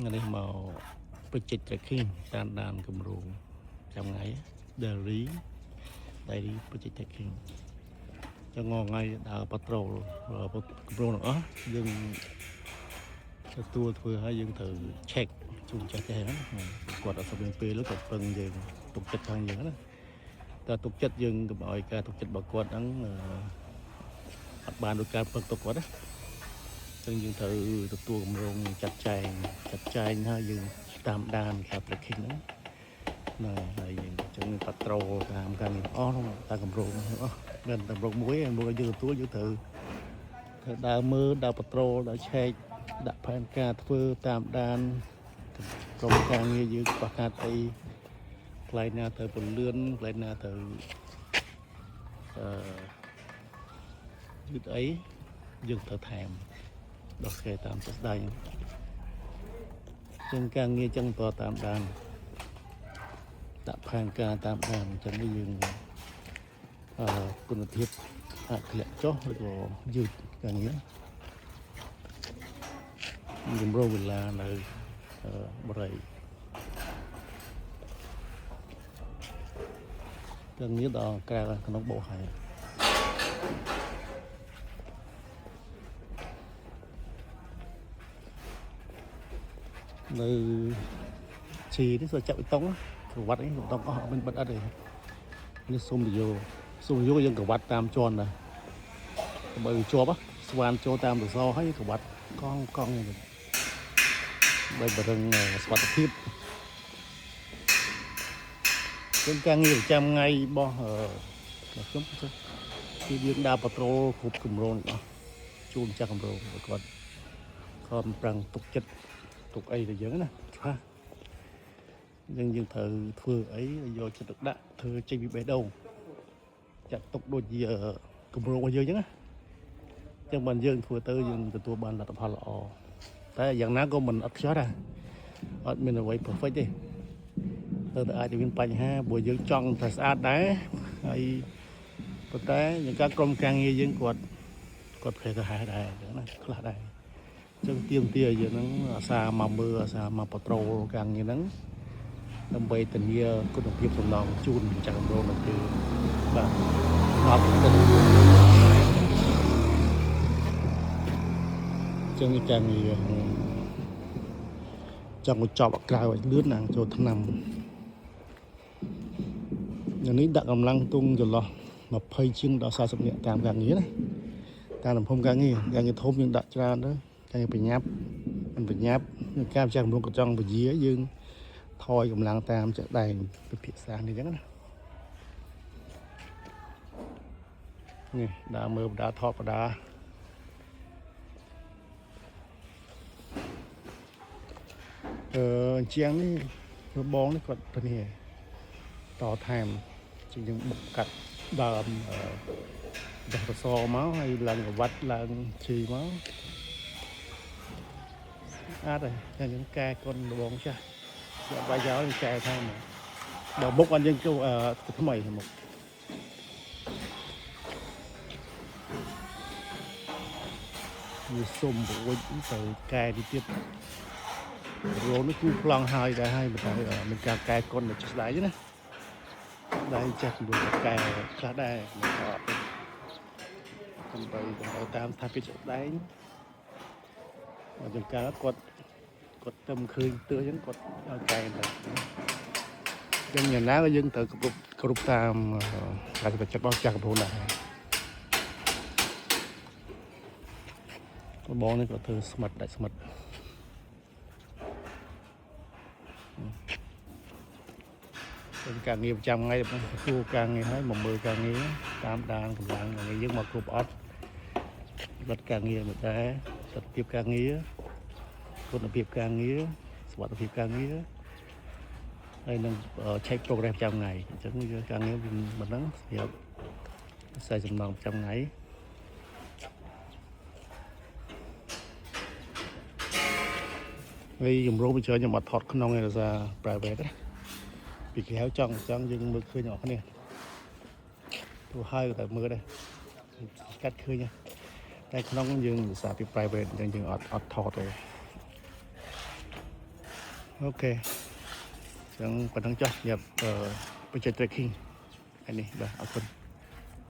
នេះមកបញ្ចេញ tracking តាមដានគម្រោងចាំថ្ងៃ daily បញ្ចេញ tracking ចឹងថ្ងៃដើរ patrol គម្រោងទាំងអស់យើងទទួលធ្វើឲ្យយើងត្រូវ check ជូនចាស់ទេណាគាត់អត់ស្មានពេលគាត់ពឹងយើងទុកចិត្តខាងយើងណាតែទុកចិត្តយើងកុំឲ្យការទុកចិត្តរបស់គាត់ហ្នឹងអត់បានដោយការពឹងទុកគាត់ណាចឹងយើងត្រូវទទួលគម្រោងចាត់ចែងហើយយើងតាមដានការ tracking ហ្នឹងណាហើយយើងចឹងប៉ាត្រូលតាមការងារអស់ហ្នឹងតាមគម្រោងអស់មានគម្រោងមួយយើងទទួលយើងត្រូវដើរមើលដើរប៉ាត្រូលដើរឆែកដាក់ផែនការធ្វើតាមដានក្រុមការងារយើងខ្វះខាតអីផ្លែណាទៅពន្លឿនផ្លែណាទៅយឺតអីយើងត្រូវថែមដល់គេតាមស្ដាយចឹងការងារចឹងតតាមដានដាក់ផែនការតាមដានចឹងយើងគុណភាពអាចធ្លាក់ចុះឬក៏យឺតការងារជំរុញវេលានៅបរិយាការងារដល់ក្រៅក្នុងបោះហើយនៅជីនេះចូលចាប់បេតុងក្រវ៉ាត់នេះបេតុងអស់មានបិទអត់ទេនេះសុំយោយើងក្រវ៉ាត់តាមជាន់ដែរបើជាប់ស្វានចូលតាមរសអហើយក្រវ៉ាត់កង់បើបរិងសុខភាពជាងការងារប្រចាំថ្ងៃរបស់ខ្ញុំគឺយើងដើរប៉ាត្រូលគ្រប់គម្រោងអស់ជួមចាស់គម្រោងគាត់ខំប្រឹងទុកចិត្តទុកអីទៅយើងណាខ្លះយើងត្រូវធ្វើអីយកចិត្តទុកដាក់ធ្វើចេញពីបេះដូងចាត់ទុកដូចជាគម្រោងរបស់យើងអញ្ចឹងណាចឹងបានយើងធ្វើទៅយើងទទួលបានលទ្ធផលល្អតែយ៉ាងណាក៏មិនអត់ខ្ចោះដែរអត់មានអ្វី perfect ទេទៅអាចមានបញ្ហាព្រោះយើងចង់តែស្អាតដែរហើយប៉ុន្តែnhữngការក្រុមការងារយើងគាត់ផ្លេទៅហែដែរអញ្ចឹងណាខ្លះដែរអញ្ចឹងទៀមទាយើងហ្នឹងអាសាមកមើលអាសាមកប៉ាត្រូលការងារហ្នឹងដើម្បីធានាគុណភាពសំណងជូនចាស់គម្រោងនោះគឺបាទអត់ទៅចឹងការងារចង់បញ្ចប់ឲ្យក្រៅឲ្យលឿនណាចូលឆ្នាំនេះដាក់កម្លាំងទុងចន្លោះ20ជាងដល់40នាក់តាមការងារណាតាមទំហំការងារធំយើងដាក់ច្រើនទៅការងារបញ្ញាប់នឹងការចាស់គម្រោងកញ្ចង់ពជាយើងថយកម្លាំងតាមចាក់ដែងពិភាក្សានេះអញ្ចឹងណានេះដើរមើលបដាថតបដាជាងនេះបងនេះគាត់ទៅនេះតថែមជាងយើងបុកកាត់ដើមដោះរសមកហើយឡើងកវ៉ាត់ឡើងឈីមកអត់ហើយយើងកែកូនបងចាស់យកបាយយកកែថែមដល់មុខអត់យើងចូលថ្មីមុខវាសុំរួចទៅកែទៀតរោនេះគឺប្លង់ហើយដែរហើយមិនតែមានការកែកុនទៅស្ដាយណាដៃចាស់មួយកែខ្លះដែរមិនអត់ដើម្បីតាមថាពីស្ដែងចង្ការគាត់ទៅឃើញទើអញ្ចឹងគាត់ឲ្យកែទៅចឹងយ៉ាងណាក៏យើងត្រូវគ្រប់តាមការសម្រេចចិត្តរបស់ចាស់កំពូលដែរបងនេះក៏ធ្វើស្មិតដាច់ស្មិតការងារប្រចាំថ្ងៃទទួលការងារហើយមកមើលការងារតាមដានកម្លាំងការងារយើងមកគ្រប់អត់បិទការងារមកដែរសន្តិភាពការងារគុណភាពការងារសុវត្ថិភាពការងារហើយនឹងឆែក progress ប្រចាំថ្ងៃអញ្ចឹងការងារមិនហ្នឹងសម្រាប់ខ្សែចំណងប្រចាំថ្ងៃហើយជំរុញបញ្ចូលខ្ញុំអត់ថតក្នុងឯកសារ private ណាពីក្រៅចង់យើងមើលឃើញអស់គ្នាព្រោះហើយតែមើលដែរកាត់ឃើញតែក្នុងយើងភាសាពី private អញ្ចឹងយើងអត់ថតទេ អូខេចឹងប៉ុណ្ណឹងចុះសម្រាប់បញ្ចេញ trekking ថ្ងៃនេះបាទអរគុណ